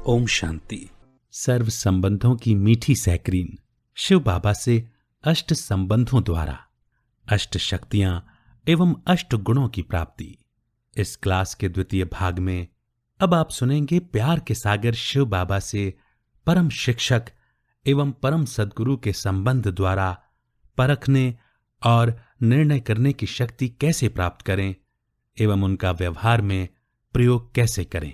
ओम शांति। सर्व संबंधों की मीठी सैकरीन शिव बाबा से अष्ट संबंधों द्वारा अष्ट शक्तियां एवं अष्ट गुणों की प्राप्ति। इस क्लास के द्वितीय भाग में अब आप सुनेंगे प्यार के सागर शिव बाबा से परम शिक्षक एवं परम सद्गुरु के संबंध द्वारा परखने और निर्णय करने की शक्ति कैसे प्राप्त करें एवं उनका व्यवहार में प्रयोग कैसे करें।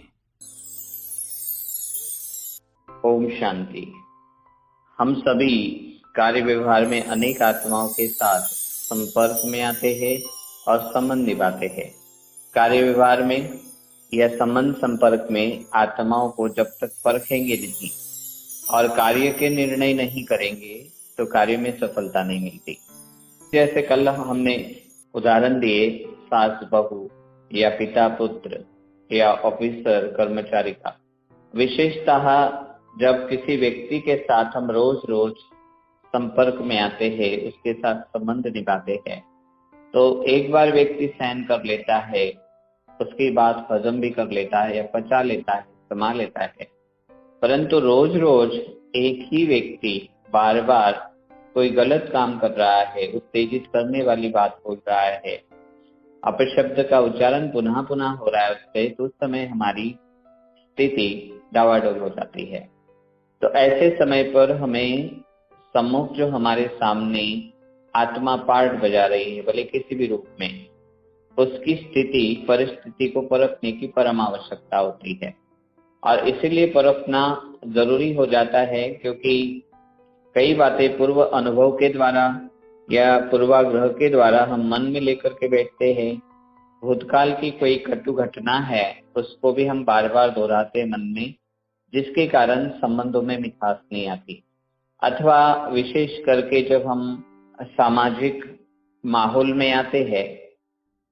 ओम शांति। हम सभी कार्य व्यवहार में अनेक आत्माओं के साथ संपर्क में आते हैं और संबंध निभाते हैं। कार्य व्यवहार में या संबंध संपर्क में आत्माओं को जब तक परखेंगे नहीं और कार्य के निर्णय नहीं करेंगे तो कार्य में सफलता नहीं मिलती। जैसे कल हमने उदाहरण दिए सास बहू या पिता पुत्र या ऑफिसर कर्मचारी का। विशेषतः जब किसी व्यक्ति के साथ हम रोज रोज संपर्क में आते हैं, उसके साथ संबंध निभाते हैं, तो एक बार व्यक्ति सहन कर लेता है, उसकी बात हजम भी कर लेता है या पचा लेता है, समा लेता है। परंतु रोज रोज एक ही व्यक्ति बार बार कोई गलत काम कर रहा है, उत्तेजित करने वाली बात बोल रहा है, अपशब्द का उच्चारण पुनः पुनः हो रहा है उससे, तो उस समय हमारी स्थिति डावाडोल हो जाती है। तो ऐसे समय पर हमें सम्मुख जो हमारे सामने आत्मा पार्ट बजा रही है, भले किसी भी रूप में, उसकी स्थिति परिस्थिति को परखने की परम आवश्यकता होती है। और इसीलिए परखना जरूरी हो जाता है, क्योंकि कई बातें पूर्व अनुभव के द्वारा या पूर्वाग्रह के द्वारा हम मन में लेकर के बैठते हैं। भूतकाल की कोई कटु घटना है, उसको भी हम बार बार दोहराते हैं मन में, जिसके कारण संबंधों में मिठास नहीं आती। अथवा विशेष करके जब हम सामाजिक माहौल में आते हैं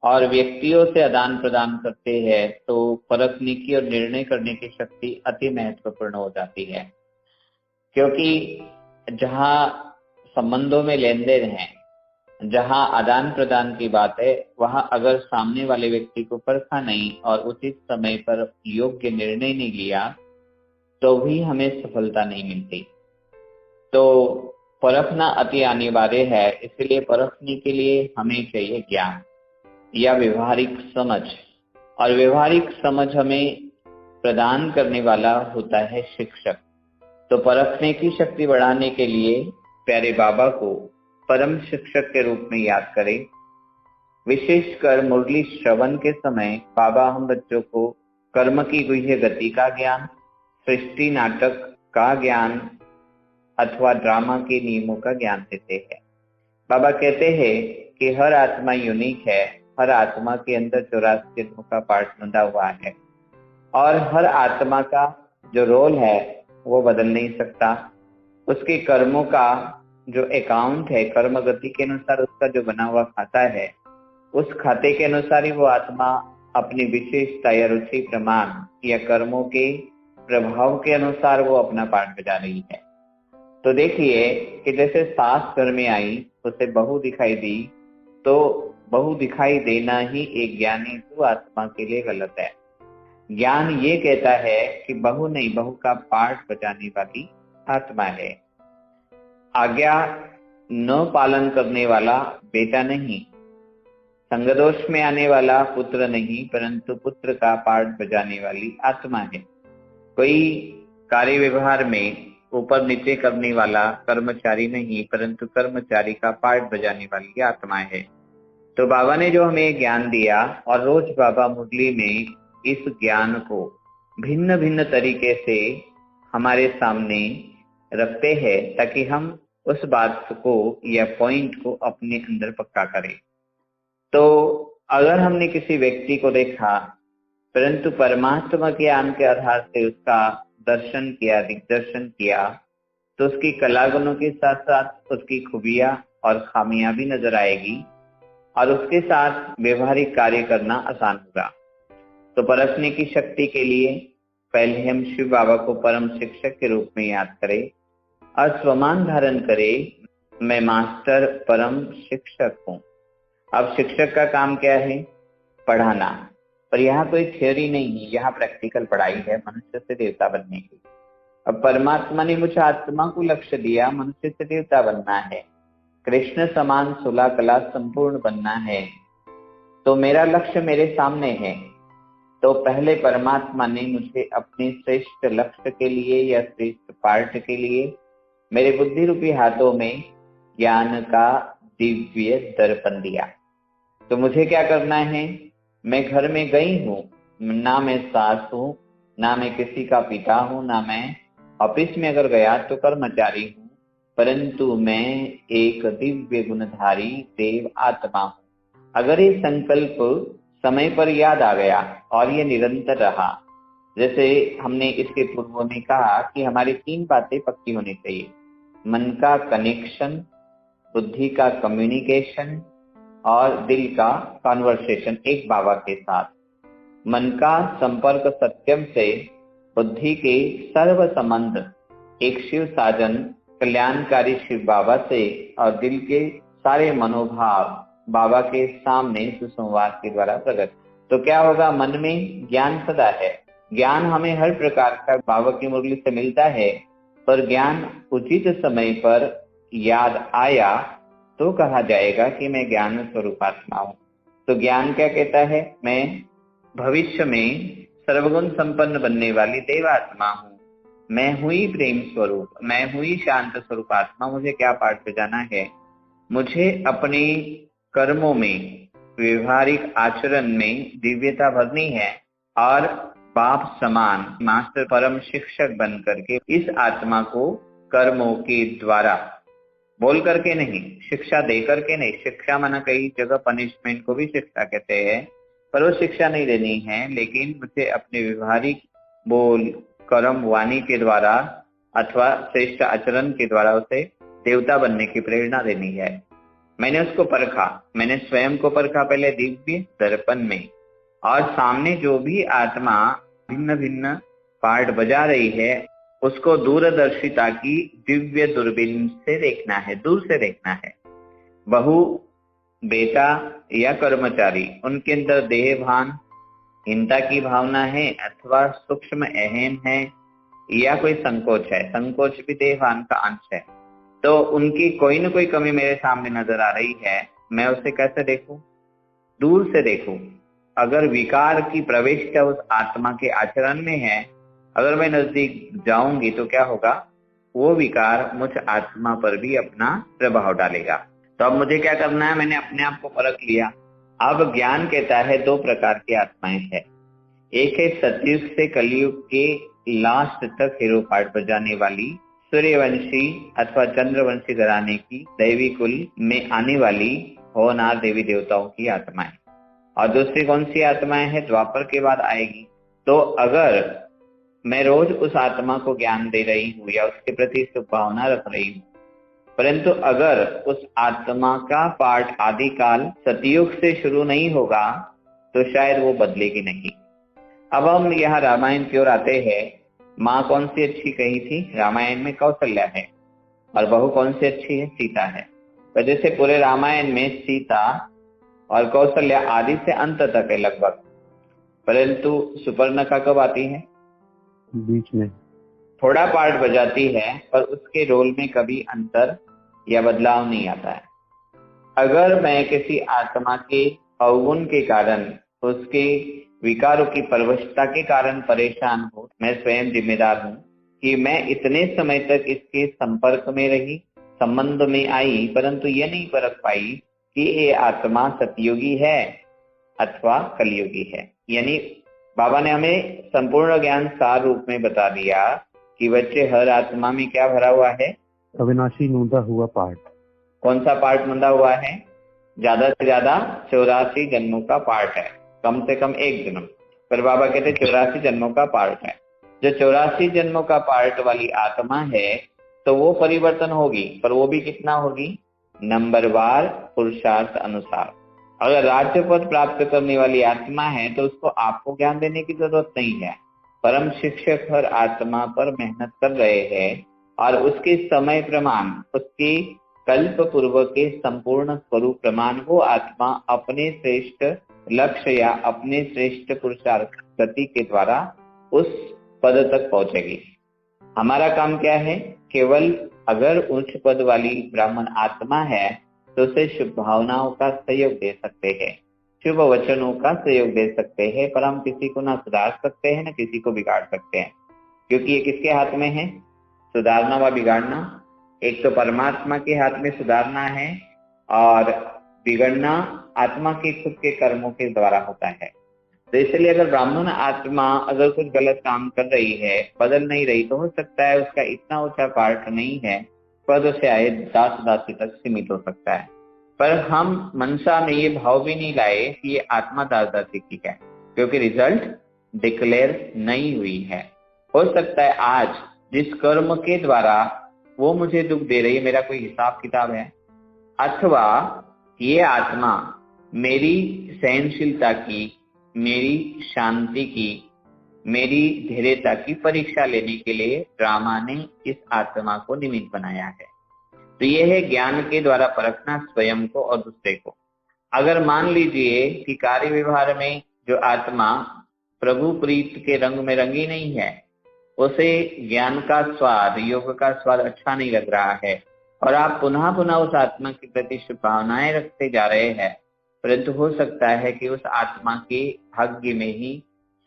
और व्यक्तियों से आदान प्रदान करते हैं, तो परखने की और निर्णय करने की शक्ति अति महत्वपूर्ण हो जाती है। क्योंकि जहाँ संबंधों में लेन देन है, जहाँ आदान प्रदान की बात है, वहाँ अगर सामने वाले व्यक्ति को परखा नहीं और उचित समय पर योग्य निर्णय नहीं लिया तो भी हमें सफलता नहीं मिलती। तो परखना अति अनिवार्य है। इसलिए परखने के लिए हमें चाहिए ज्ञान या व्यवहारिक समझ, और व्यवहारिक समझ हमें प्रदान करने वाला होता है शिक्षक। तो परखने की शक्ति बढ़ाने के लिए प्यारे बाबा को परम शिक्षक के रूप में याद करें। विशेषकर मुरली श्रवण के समय बाबा हम बच्चों को कर्म की गुह्य गति का ज्ञान, सृष्टि नाटक का ज्ञान अथवा ड्रामा के नियमों का ज्ञान देते हैं। बाबा कहते हैं कि हर आत्मा यूनिक है, हर आत्मा के अंदर 84 जन्मों का पार्ट बंधा हुआ है और हर आत्मा का जो रोल है वो बदल नहीं सकता। उसके कर्मों का जो अकाउंट है, कर्म गति के अनुसार उसका जो बना हुआ खाता है, उस खाते के अनुसार ही वो आत्मा अपनी विशेषता या रुचि प्रमाण या कर्मों के प्रभाव के अनुसार वो अपना पार्ट बजा रही है। तो देखिए कि जैसे सास घर में आई, उसे बहू दिखाई दी, तो बहू दिखाई देना ही एक ज्ञानी तो आत्मा के लिए गलत है। ज्ञान ये कहता है कि बहू नहीं, बहू का पार्ट बजाने वाली आत्मा है। आज्ञा न पालन करने वाला बेटा नहीं, संगदोष में आने वाला पुत्र नहीं, परंतु पुत्र का पार्ट बजाने वाली आत्मा है। कोई कार्य व्यवहार में ऊपर नीचे करने वाला कर्मचारी नहीं, परंतु कर्मचारी का पार्ट बजाने वाली आत्मा है। तो बाबा ने जो हमें ज्ञान दिया, और रोज बाबा मुरली में इस ज्ञान को भिन्न भिन्न तरीके से हमारे सामने रखते हैं, ताकि हम उस बात को या पॉइंट को अपने अंदर पक्का करें। तो अगर हमने किसी व्यक्ति को देखा, परंतु परमात्मा के ज्ञान के आधार से उसका दर्शन किया, दिग्दर्शन किया, तो उसकी कला गुणों के साथ साथ उसकी खूबियां और खामियां भी नजर आएगी और उसके साथ व्यवहारिक कार्य करना आसान होगा। तो परखने की शक्ति के लिए पहले हम शिव बाबा को परम शिक्षक के रूप में याद करें और स्वमान धारण करें, मैं मास्टर परम शिक्षक हूँ। अब शिक्षक का काम क्या है? पढ़ाना। पर यहाँ कोई थ्योरी नहीं है, यहाँ प्रैक्टिकल पढ़ाई है मनुष्य से देवता बनने की। अब परमात्मा ने मुझे आत्मा को लक्ष्य दिया, मनुष्य से देवता बनना है, कृष्ण समान सुला कला संपूर्ण बनना है, तो मेरा लक्ष्य मेरे सामने है। तो पहले परमात्मा ने मुझे अपने श्रेष्ठ लक्ष्य के लिए या श्रेष्ठ पाठ के लिए मेरे बुद्धि रूपी हाथों में ज्ञान का दिव्य दर्पण दिया। तो मुझे क्या करना है, मैं घर में गई हूँ, ना मैं सास हूँ, ना मैं किसी का पिता हूँ, ना मैं ऑफिस में अगर गया तो कर्मचारी हूँ, परंतु मैं एक दिव्य गुणधारी देव आत्मा हूँ। अगर ये संकल्प समय पर याद आ गया और ये निरंतर रहा, जैसे हमने इसके पूर्व में कहा कि हमारी 3 बातें पक्की होनी चाहिए, मन का कनेक्शन, बुद्धि का कम्युनिकेशन और दिल का कॉन्वर्सेशन एक बाबा के साथ। मन का संपर्क सत्यम से, बुद्धि के सर्व संबंध एक शिव साजन कल्याणकारी शिव बाबा से, और दिल के सारे मनोभाव बाबा के सामने सुसंवाद के द्वारा प्रकट। तो क्या होगा, मन में ज्ञान सदा है, ज्ञान हमें हर प्रकार का बाबा की मुरली से मिलता है, पर ज्ञान उचित समय पर याद आया तो कहा जाएगा कि मैं ज्ञान स्वरूप आत्मा हूँ। तो ज्ञान क्या कहता है, मैं भविष्य में सर्वगुण संपन्न बनने वाली देवात्मा हूँ, मैं हुई प्रेम स्वरूप, मैं हुई शांत स्वरूप आत्मा। मुझे क्या पाठ बजाना है, मुझे अपने कर्मों में, व्यवहारिक आचरण में दिव्यता भरनी है और बाप समान मास्टर परम शिक्षक बन करके इस आत्मा को कर्मों के द्वारा, बोल करके नहीं, शिक्षा दे करके नहीं। शिक्षा माना कई जगह पनिशमेंट को भी शिक्षा कहते हैं, पर वो शिक्षा नहीं देनी है, लेकिन मुझे अपने व्यवहारिक बोल, कर्म, वाणी के द्वारा अथवा श्रेष्ठ आचरण के द्वारा उसे देवता बनने की प्रेरणा देनी है। मैंने उसको परखा, मैंने स्वयं को परखा पहले दिव्य दर्पण में, और सामने जो भी आत्मा भिन्न भिन्न पार्ट बजा रही है उसको दूरदर्शिता की दिव्य दूरबीन से देखना है, दूर से देखना है। बहू, बेटा या कर्मचारी, उनके अंदर देह भान, हीनता की भावना है अथवा सूक्ष्म अहम है या कोई संकोच है, संकोच भी देह भान का अंश है, तो उनकी कोई न कोई कमी मेरे सामने नजर आ रही है। मैं उसे कैसे देखूं, दूर से देखूं। अगर विकार की प्रविष्टि उस आत्मा के आचरण में है, अगर मैं नजदीक जाऊंगी तो क्या होगा, वो विकार मुझ आत्मा पर भी अपना प्रभाव डालेगा। तो अब मुझे क्या करना है, मैंने अपने आप को परख लिया। अब ज्ञान कहता है 2 प्रकार की आत्माएं हैं, एक है सतयुग से कलयुग के लास्ट तक हीरो पार्ट बजाने वाली सूर्यवंशी अथवा चंद्रवंशी घराने की दैवी कुल में आने वाली होनहार देवी देवताओं की आत्माएं, और दूसरी कौन सी आत्माएं हैं, द्वापर के बाद आएगी। तो अगर मैं रोज उस आत्मा को ज्ञान दे रही हूँ या उसके प्रति शुभ भावना रख रही हूँ, परंतु अगर उस आत्मा का पाठ आदिकाल सतयुग से शुरू नहीं होगा तो शायद वो बदलेगी नहीं। अब हम यहाँ रामायण की ओर आते हैं। माँ कौन सी अच्छी कही थी, रामायण में कौशल्या है, और बहू कौन सी अच्छी है, सीता है। तो जैसे पूरे रामायण में सीता और कौशल्या आदि से अंत तक है लगभग, परंतु सुपर्णखा कब आती है, बीच में थोड़ा पार्ट बजाती है, पर उसके रोल में कभी अंतर या बदलाव नहीं आता है। अगर मैं किसी आत्मा के अवगुण के कारण, उसके विकारों की परवशता के कारण परेशान हूँ, मैं स्वयं जिम्मेदार हूँ कि मैं इतने समय तक इसके संपर्क में रही, संबंध में आई, परंतु ये नहीं परख पाई कि ये आत्मा सतयुगी है अथवा कलयुगी है। यानी बाबा ने हमें संपूर्ण ज्ञान सार रूप में बता दिया कि बच्चे हर आत्मा में क्या भरा हुआ है, अविनाशी नूंदा हुआ पार्ट। कौन सा पार्ट मुंदा हुआ है, ज्यादा से ज्यादा 84 जन्मों का पार्ट है, कम से कम एक जन्म, पर बाबा कहते 84 जन्मों का पार्ट है। जो 84 जन्मों का पार्ट वाली आत्मा है तो वो परिवर्तन होगी, पर वो भी कितना होगी, नंबरवार पुरुषार्थ अनुसार। अगर राज्य पद प्राप्त करने वाली आत्मा है तो उसको आपको ज्ञान देने की जरूरत नहीं है, परम शिक्षक हर आत्मा पर मेहनत कर रहे हैं, और उसके समय प्रमाण, उसके कल्प पूर्व के संपूर्ण स्वरूप प्रमाण वो आत्मा अपने श्रेष्ठ लक्ष्य या अपने श्रेष्ठ पुरुषार्थ गति के द्वारा उस पद तक पहुंचेगी। हमारा काम क्या है? केवल अगर उच्च पद वाली ब्राह्मण आत्मा है तो उसे शुभ भावनाओं का सहयोग दे सकते हैं, शुभ वचनों का सहयोग दे सकते हैं, पर हम किसी को ना सुधार सकते हैं ना किसी को बिगाड़ सकते हैं, क्योंकि ये किसके हाथ में है? सुधारना व बिगाड़ना। एक तो परमात्मा के हाथ में सुधारना है और बिगड़ना आत्मा के खुद के कर्मों के द्वारा होता है। तो इसलिए अगर ब्राह्मण आत्मा अगर कुछ गलत काम कर रही है, बदल नहीं रही, तो हो सकता है उसका इतना ऊंचा पार्ट नहीं है, पद से आए दास दासी तक सीमित हो सकता है। पर हम मनसा में ये भाव भी नहीं लाए कि ये आत्मा दास दासी की है, क्योंकि रिजल्ट डिक्लेयर नहीं हुई है। हो सकता है आज जिस कर्म के द्वारा वो मुझे दुख दे रही है, मेरा कोई हिसाब किताब है, अथवा ये आत्मा मेरी सहनशीलता की, मेरी शांति की, मेरी धैर्यता की परीक्षा लेने के लिए ड्रामा ने इस आत्मा को निमित्त बनाया है। तो यह है ज्ञान के द्वारा परखना स्वयं को और दूसरे को। अगर मान लीजिए कि कार्य व्यवहार में जो आत्मा प्रभु प्रीत के रंग में रंगी नहीं है, उसे ज्ञान का स्वाद, योग का स्वाद अच्छा नहीं लग रहा है और आप पुनः पुनः उस आत्मा के प्रति शुभ भावनाएं रखते जा रहे हैं, परंतु हो सकता है कि उस आत्मा के भाग्य में ही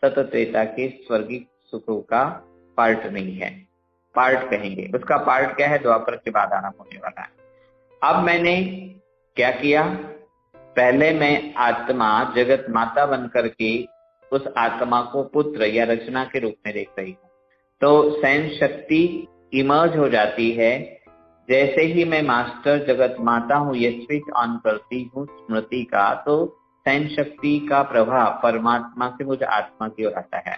सतत्वेता के स्वर्गीय सुखों का पार्ट नहीं है। पार्ट कहेंगे, उसका पार्ट क्या है? द्वापर के बाद आरंभ होने वाला है। अब मैंने क्या किया? पहले मैं आत्मा जगत माता बन करके उस आत्मा को पुत्र या रचना के रूप में देख रही हूँ, तो सहन शक्ति इमर्ज हो जाती है। जैसे ही मैं मास्टर जगत माता हूँ, ये स्विच ऑन करती हूँ स्मृति का, तो सहन शक्ति का प्रभाव परमात्मा से मुझे आत्मा की ओर आता है।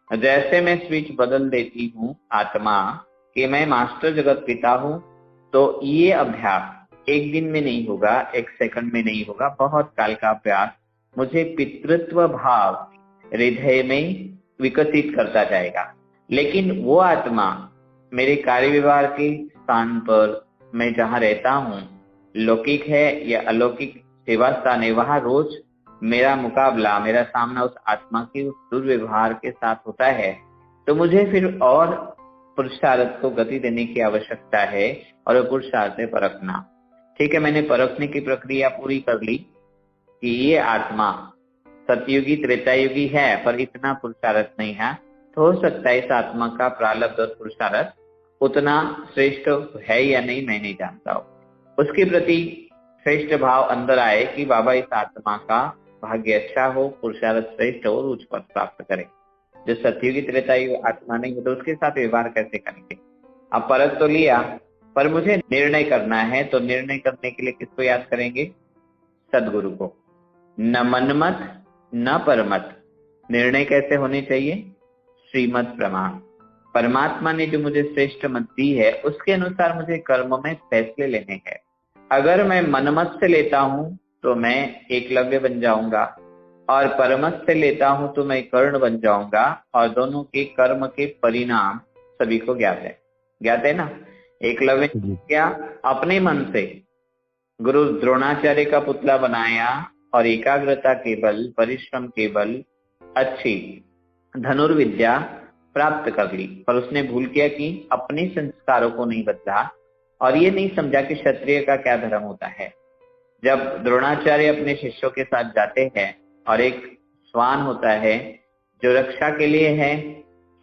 जैसे मैं स्विच बदल देती हूँ आत्मा कि मैं मास्टर जगत पिता हूँ, तो ये अभ्यास एक दिन में नहीं होगा, एक सेकंड में नहीं होगा, बहुत काल का अभ्यास मुझे पितृत्व भाव हृदय में विकसित करता जाएगा। लेकिन वो आत्मा मेरे कार्य व्यवहार के स्थान पर, मैं जहाँ रहता हूँ, लौकिक है या अलौकिक सेवा स्थान है, वहां रोज मेरा मुकाबला, मेरा सामना उस आत्मा के उस दुर्व्यवहार के साथ होता है। तो मुझे फिर और पुरुषार्थ को गति देने की आवश्यकता है और वो पुरुषार्थ है परखना। ठीक है, मैंने परखने की प्रक्रिया पूरी कर ली कि ये आत्मा सतयुगी त्रेतायुगी है पर इतना पुरुषार्थ नहीं है, तो हो सकता है इस आत्मा का प्रारब्ध और पुरुषार्थ उतना श्रेष्ठ है या नहीं, मैं नहीं जानता हूँ। उसके प्रति श्रेष्ठ भाव अंदर आए कि बाबा इस आत्मा का भाग्य अच्छा हो, पुरुषार्थ श्रेष्ठ हो और उच्च पद प्राप्त करे। जो सतयुगी त्रेतायुगी आत्मा नहीं हो तो उसके साथ व्यवहार कैसे करेंगे? अब परख तो लिया, पर मुझे निर्णय करना है, तो निर्णय करने के लिए किसको याद करेंगे? सदगुरु को। न मनमत न परमत। निर्णय कैसे होने चाहिए? श्रीमत प्रमाण। परमात्मा ने जो मुझे श्रेष्ठ मत दी है उसके अनुसार मुझे कर्म में फैसले लेने हैं। अगर मैं मनमत से लेता हूं तो मैं एकलव्य बन जाऊंगा, और परमत से लेता हूं तो मैं कर्ण बन जाऊंगा, और दोनों के कर्म के परिणाम सभी को ज्ञात है ना। एकलव्य क्या? अपने मन से गुरु द्रोणाचार्य का पुतला बनाया और एकाग्रता के बल, परिश्रम के बल अच्छी धनुर्विद्या प्राप्त कर ली, पर उसने भूल किया कि अपने संस्कारों को नहीं बदला और ये नहीं समझा कि क्षत्रिय का क्या धर्म होता है। जब द्रोणाचार्य अपने शिष्यों के साथ जाते हैं और एक श्वान होता है जो रक्षा के लिए है,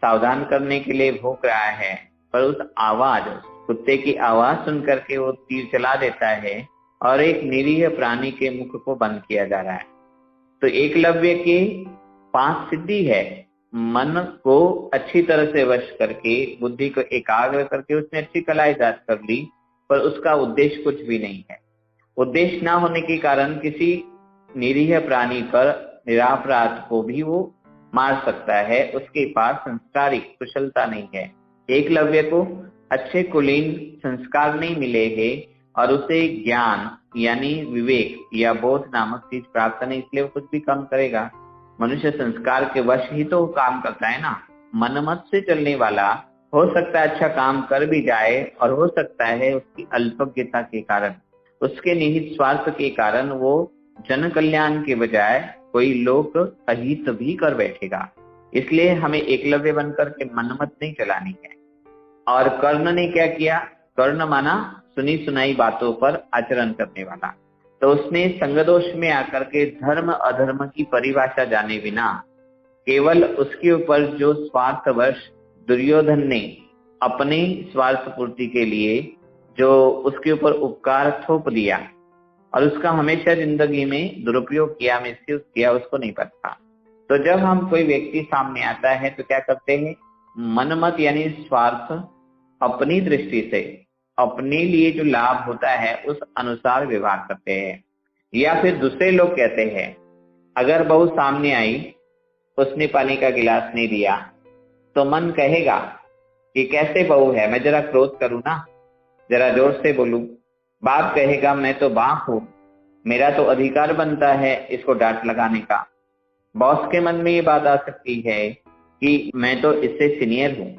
सावधान करने के लिए भौंक रहा है, पर उस आवाज, कुत्ते की आवाज सुन करके वो तीर चला देता है और एक निरीह प्राणी के मुख को बंद किया जा रहा है। तो एकलव्य के 5 सिद्धि है। मन को अच्छी तरह से वश करके, बुद्धि को एकाग्र करके उसने अच्छी कला इजाद कर ली, पर उसका उद्देश्य कुछ भी नहीं है। उद्देश्य ना होने के कारण किसी निरीह प्राणी पर निरापराध को भी वो मार सकता है। उसके पास संस्कारिक कुशलता नहीं है। एकलव्य को अच्छे कुलीन संस्कार नहीं मिले हैं और उसे ज्ञान यानी विवेक या बोध नामक चीज प्राप्त नहीं, इसलिए वो कुछ भी काम करेगा। मनुष्य संस्कार के वश ही तो काम करता है ना। मनमत से चलने वाला हो सकता है अच्छा काम कर भी जाए, और हो सकता है उसकी अल्पज्ञता के कारण, उसके निहित स्वार्थ के कारण वो जन कल्याण के बजाय कोई लोक अहित भी कर बैठेगा। इसलिए हमें एकलव्य बनकर के मनमत नहीं चलानी है। और कर्ण ने क्या किया? कर्ण माना सुनी सुनाई बातों पर आचरण करने वाला। तो उसने संगदोष में आकर के धर्म अधर्म की परिभाषा जाने बिना केवल उसके ऊपर जो स्वार्थवश दुर्योधन ने अपने स्वार्थ पूर्ति के लिए जो उसके ऊपर उपकार थोप दिया और उसका हमेशा जिंदगी में दुरुपयोग किया, मिसयूज किया, उसको नहीं पता। तो जब हम कोई व्यक्ति सामने आता है तो क्या करते हैं? मनमत यानी स्वार्थ अपनी दृष्टि से अपने लिए जो लाभ होता है उस अनुसार व्यवहार करते हैं। या फिर दूसरे लोग कहते हैं, अगर बहू सामने आई, उसने पानी का गिलास नहीं दिया, तो मन कहेगा कि कैसे बहू है, मैं जरा क्रोध करूं ना, जरा जोर से बोलूं। बाप कहेगा मैं तो बाप हूं, मेरा तो अधिकार बनता है इसको डांट लगाने का। बॉस के मन में ये बात आ सकती है कि मैं तो इससे सीनियर हूं,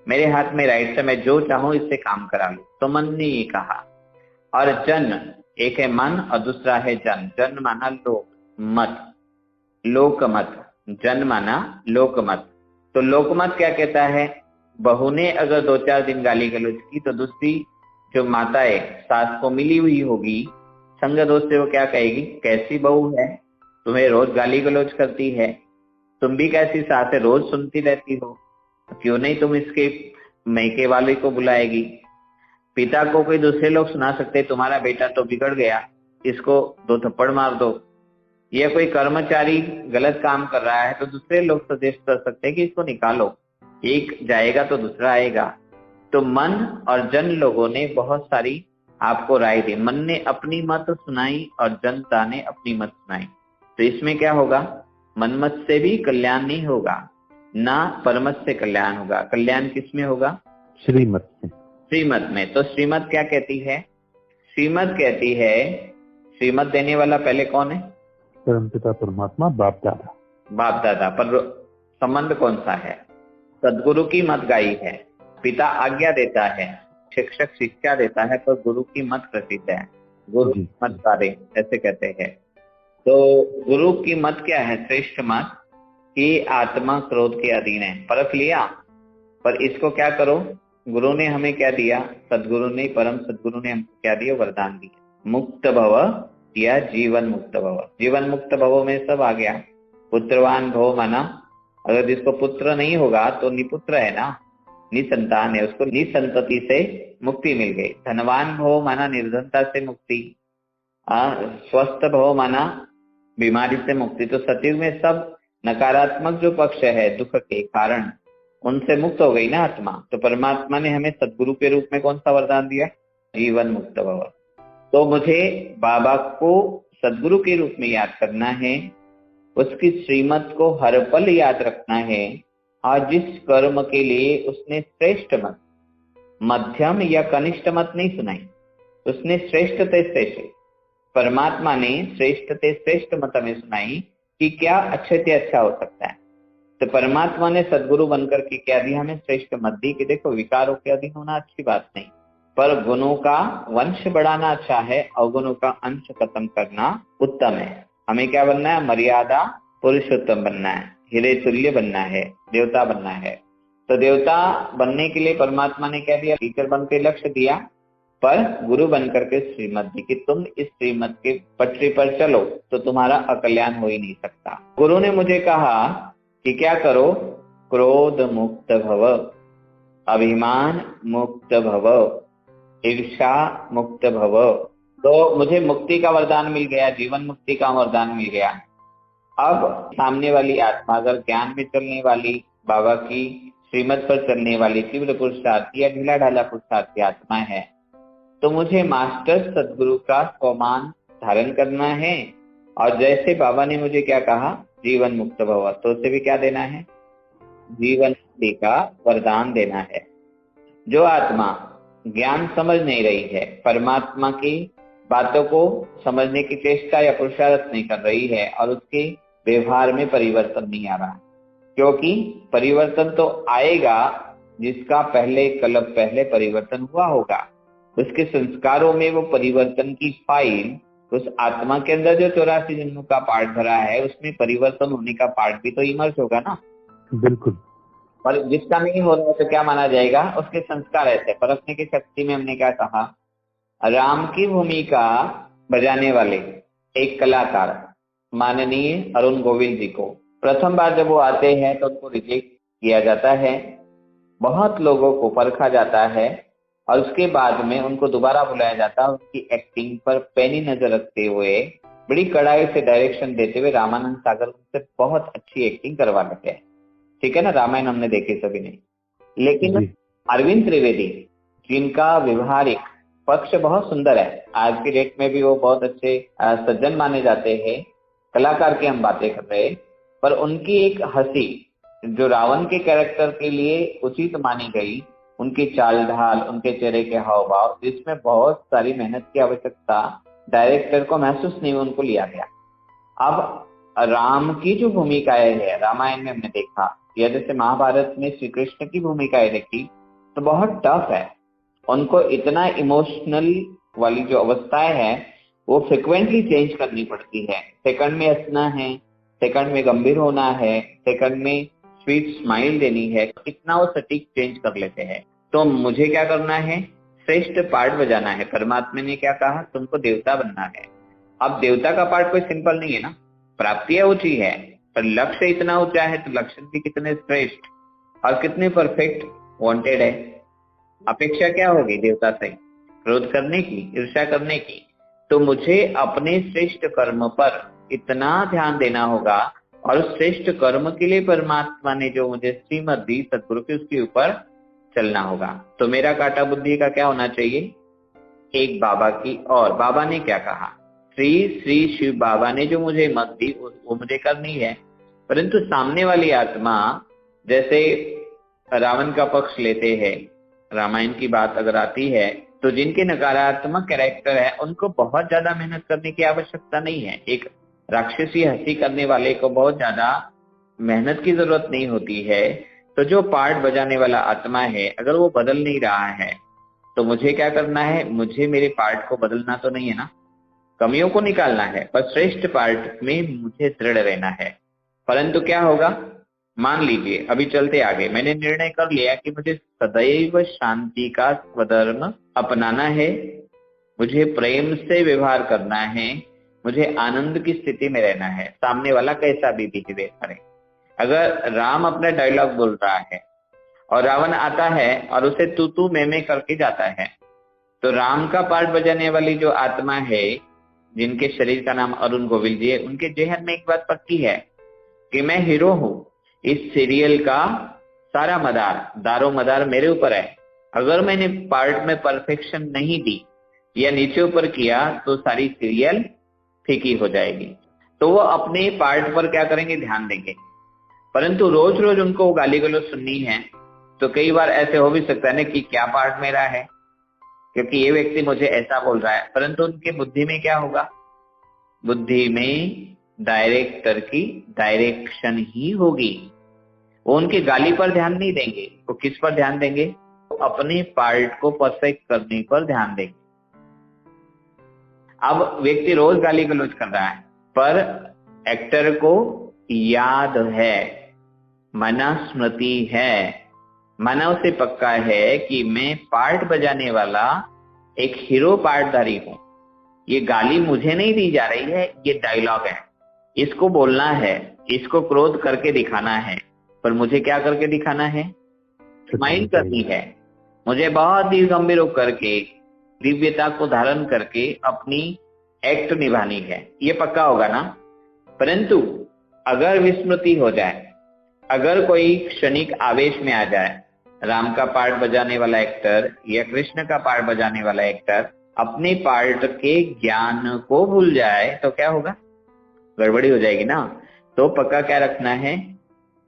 मेरे हाथ में राइट है, मैं जो चाहूं इससे काम करा लूं। तो मन ने ये कहा। और जन, एक है मन और दूसरा है जन। जन माना लोक मत, लोकमत। जन माना लोकमत। तो लोकमत क्या कहता है? बहू ने अगर 2-4 दिन गाली गलौज की तो दूसरी जो माताएं सास को मिली हुई होगी संग दोष से, वो क्या कहेगी? कैसी बहू है, तुम्हें रोज गाली गलौज करती है, तुम भी कैसी सास है, रोज सुनती रहती हो, क्यों नहीं तुम इसके मैके वाले को बुलाएगी। पिता को कोई दूसरे लोग सुना सकते, तुम्हारा बेटा तो बिगड़ गया, इसको 2 थप्पड़ मार दो। या कोई कर्मचारी गलत काम कर रहा है तो दूसरे लोग सजेस्ट कर सकते हैं कि इसको निकालो, एक जाएगा तो दूसरा आएगा। तो मन और जन लोगों ने बहुत सारी आपको राय दी। मन ने अपनी मत सुनाई और जनता ने अपनी मत सुनाई। तो इसमें क्या होगा? मनमत से भी कल्याण नहीं होगा, ना परमत से कल्याण होगा। कल्याण किसमें होगा? श्रीमत से। श्रीमत में। तो श्रीमत क्या कहती है? श्रीमत कहती है, श्रीमत देने वाला पहले कौन है? परमपिता परमात्मा, बाप दादा। बाप दादा। पर संबंध कौन सा है? सदगुरु की मत गाई है। पिता आज्ञा देता है, शिक्षक शिक्षा देता है, पर गुरु की मत प्रसिद्ध है। गुरु की मत सारे ऐसे कहते हैं। तो गुरु की मत क्या है? श्रेष्ठ मत कि आत्मा क्रोध के अधीन है। परख लिया, पर इसको क्या करो? गुरु ने हमें क्या दिया? सदगुरु ने, परम सदगुरु ने हमको क्या दिया? वरदान दिया। मुक्त भव या जीवन मुक्त भव। जीवन मुक्त भव में सब आ गया। पुत्रवान भव माना अगर जिसको पुत्र नहीं होगा तो निपुत्र है ना, निसंतान है, उसको निसंतति से मुक्ति मिल गई। धनवान भव माना निर्धनता से मुक्ति। स्वस्थ भव माना बीमारी से मुक्ति। तो सतयुग में सब नकारात्मक जो पक्ष है दुख के कारण, उनसे मुक्त हो गई ना आत्मा। तो परमात्मा ने हमें सदगुरु के रूप में कौन सा वरदान दिया? जीवन मुक्त भव। तो मुझे बाबा को सदगुरु के रूप में याद करना है, उसकी श्रीमत को हर पल याद रखना है, और जिस कर्म के लिए उसने श्रेष्ठ मत, मध्यम या कनिष्ठ मत नहीं सुनाई, उसने श्रेष्ठ ते श्रेष्ठ, परमात्मा ने श्रेष्ठ ते श्रेष्ठ मत हमें सुनाई कि क्या अच्छे से अच्छा हो सकता है। तो परमात्मा ने सदगुरु बनकर के क्या दिया? हमें श्रेष्ठ मत दी कि देखो विकारों के अधीन होना अच्छी बात नहीं, पर गुणों का वंश बढ़ाना अच्छा है, अवगुणों का अंश खत्म करना उत्तम है। हमें क्या बनना है? मर्यादा पुरुषोत्तम बनना है, हीरे तुल्य बनना है, देवता बनना है। तो देवता बनने के लिए परमात्मा ने क्या दिया? टीचर बन के लक्ष्य दिया, पर गुरु बनकर के श्रीमत दी कि तुम इस श्रीमत के पटरी पर चलो तो तुम्हारा अकल्याण हो ही नहीं सकता। गुरु ने मुझे कहा कि क्या करो? क्रोध मुक्त भव, अभिमान मुक्त भव, ईर्षा मुक्त भव। तो मुझे मुक्ति का वरदान मिल गया, जीवन मुक्ति का वरदान मिल गया। अब सामने वाली आत्मा अगर ज्ञान में चलने वाली, बाबा की श्रीमत पर चलने वाली तीव्र पुरुषार्थ या ढीला ढाला पुरुषार्थ की आत्मा है, तो मुझे मास्टर सदगुरु का स्वमान धारण करना है। और जैसे बाबा ने मुझे क्या कहा? जीवन मुक्त भव, तो उसे भी क्या देना है? जीवन मुक्ति का वरदान देना है। जो आत्मा ज्ञान समझ नहीं रही है, परमात्मा की बातों को समझने की चेष्टा या पुरुषार्थ नहीं कर रही है, और उसके व्यवहार में परिवर्तन नहीं आ रहा, क्योंकि परिवर्तन तो आएगा जिसका पहले कल्प पहले परिवर्तन हुआ होगा, उसके संस्कारों में वो परिवर्तन की फाइल उस आत्मा के अंदर जो 84 जन्मों का पार्ट भरा है उसमें परिवर्तन होने का पार्ट भी तो इमर्ज होगा ना। बिल्कुल। और जिसका नहीं हो रहा है तो क्या माना जाएगा, उसके संस्कार ऐसे। परखने की शक्ति में हमने क्या कहा, राम की भूमिका बजाने वाले एक कलाकार माननीय अरुण गोविल जी को प्रथम बार जब वो आते हैं तो उनको रिजेक्ट किया जाता है, बहुत लोगों को परखा जाता है और उसके बाद में उनको दोबारा बुलाया जाता है। उनकी एक्टिंग पर पैनी नजर रखते हुए, बड़ी कड़ाई से डायरेक्शन देते हुए रामानंद सागर उनसे बहुत अच्छी एक्टिंग करवा लेते हैं। ठीक है ना, रामायण हमने देखी सभी ने। लेकिन जी। अरविंद त्रिवेदी जिनका व्यवहारिक पक्ष बहुत सुंदर है, आज की डेट में भी वो बहुत अच्छे सज्जन माने जाते हैं, कलाकार की हम बातें कर रहे हैं, पर उनकी एक हंसी जो रावण के कैरेक्टर के लिए उचित मानी गई, उनकी चाल ढाल, उनके चेहरे के हाव भाव, जिसमें बहुत सारी मेहनत की आवश्यकता डायरेक्टर को महसूस नहीं हुई, उनको लिया गया। अब राम की जो भूमिकाएं है रामायण में हमने देखा, या जैसे महाभारत में श्री कृष्ण की भूमिकाएं देखी तो बहुत टफ है। उनको इतना इमोशनल वाली जो अवस्थाएं है वो फ्रिक्वेंटली चेंज करनी पड़ती है। सेकंड में हंसना है, सेकंड में गंभीर होना है, सेकंड में स्वीट स्माइल देनी है, कितना वो सटीक चेंज कर लेते हैं। तो मुझे क्या करना है, श्रेष्ठ पार्ट बजाना है। परमात्मा ने क्या कहा, तुमको देवता बनना है। अब देवता का पार्ट कोई सिंपल नहीं है ना, प्राप्तियां ऊंची है पर लक्ष्य इतना ऊंचा है तो लक्ष्य भी कितने श्रेष्ठ और कितने परफेक्ट वांटेड है। अपेक्षा क्या होगी देवता से, क्रोध करने की, ईर्ष्या करने की। तो मुझे अपने श्रेष्ठ कर्म पर इतना ध्यान देना होगा और उस श्रेष्ठ कर्म के लिए परमात्मा ने जो मुझे श्रीमत दी सदगुरु की, उसके ऊपर चलना होगा। तो मेरा कांटा बुद्धि का क्या होना चाहिए, एक बाबा की। और बाबा ने क्या कहा, श्री श्री शिव बाबा ने जो मुझे मत दी वो मुझे करनी है। परंतु सामने वाली आत्मा, जैसे रावण का पक्ष लेते हैं, रामायण की बात अगर आती है तो जिनके नकारात्मक कैरेक्टर है उनको बहुत ज्यादा मेहनत करने की आवश्यकता नहीं है। एक राक्षसी हंसी करने वाले को बहुत ज्यादा मेहनत की जरूरत नहीं होती है। तो जो पार्ट बजाने वाला आत्मा है अगर वो बदल नहीं रहा है तो मुझे क्या करना है, मुझे मेरे पार्ट को बदलना तो नहीं है ना, कमियों को निकालना है, पर श्रेष्ठ पार्ट में मुझे दृढ़ रहना है। परंतु क्या होगा, मान लीजिए अभी चलते आगे मैंने निर्णय कर लिया कि मुझे सदैव शांति का स्वधर्म अपनाना है, मुझे प्रेम से व्यवहार करना है, मुझे आनंद की स्थिति में रहना है, सामने वाला कैसा भी बिहेवियर करे। अगर राम अपना डायलॉग बोल रहा है और रावण आता है और उसे तू मैं करके जाता है, तो राम का पार्ट बजाने वाली जो आत्मा है, जिनके शरीर का नाम अरुण गोविल जी है, उनके जेहन में एक बात पक्की है कि मैं हीरो हूं, इस सीरियल का सारा मदार, दारो मदार मेरे ऊपर है। अगर मैंने पार्ट में परफेक्शन नहीं दी या नीचे ऊपर किया तो सारी सीरियल फीकी हो जाएगी। तो वो अपने पार्ट पर क्या करेंगे, ध्यान देंगे। परंतु रोज रोज उनको गाली गलौज सुननी है तो कई बार ऐसे हो भी सकता है ना कि क्या पार्ट मेरा है, क्योंकि ये व्यक्ति मुझे ऐसा बोल रहा है। परंतु उनके बुद्धि में क्या होगा, बुद्धि में डायरेक्टर की डायरेक्शन ही होगी। वो उनकी गाली पर ध्यान नहीं देंगे, वो किस पर ध्यान देंगे, वो अपने पार्ट को परफेक्ट करने पर ध्यान देंगे। अब व्यक्ति रोज गाली गलौज कर रहा है पर एक्टर को याद है, मना स्मृति है, मना उसे पक्का है कि मैं पार्ट बजाने वाला एक हीरो पार्टधारी हूं। ये गाली मुझे नहीं दी जा रही है, ये डायलॉग है, इसको बोलना है, इसको क्रोध करके दिखाना है। पर मुझे क्या करके दिखाना है, स्माइल करनी है, मुझे बहुत ही गंभीर होकर के दिव्यता को धारण करके अपनी एक्ट निभानी है, ये पक्का होगा ना। परंतु अगर विस्मृति हो जाए, अगर कोई क्षणिक आवेश में आ जाए, राम का पार्ट बजाने वाला एक्टर या कृष्ण का पार्ट बजाने वाला एक्टर अपने पार्ट के ज्ञान को भूल जाए तो क्या होगा, गड़बड़ी हो जाएगी ना। तो पक्का क्या रखना है,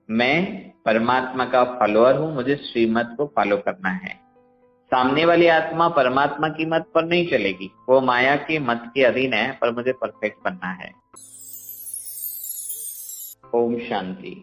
मैं परमात्मा का फॉलोअर हूं, मुझे श्रीमत को फॉलो करना है। सामने वाली आत्मा परमात्मा की मत पर नहीं चलेगी, वो माया की मत के अधीन है, पर मुझे परफेक्ट बनना है। ओम शांति।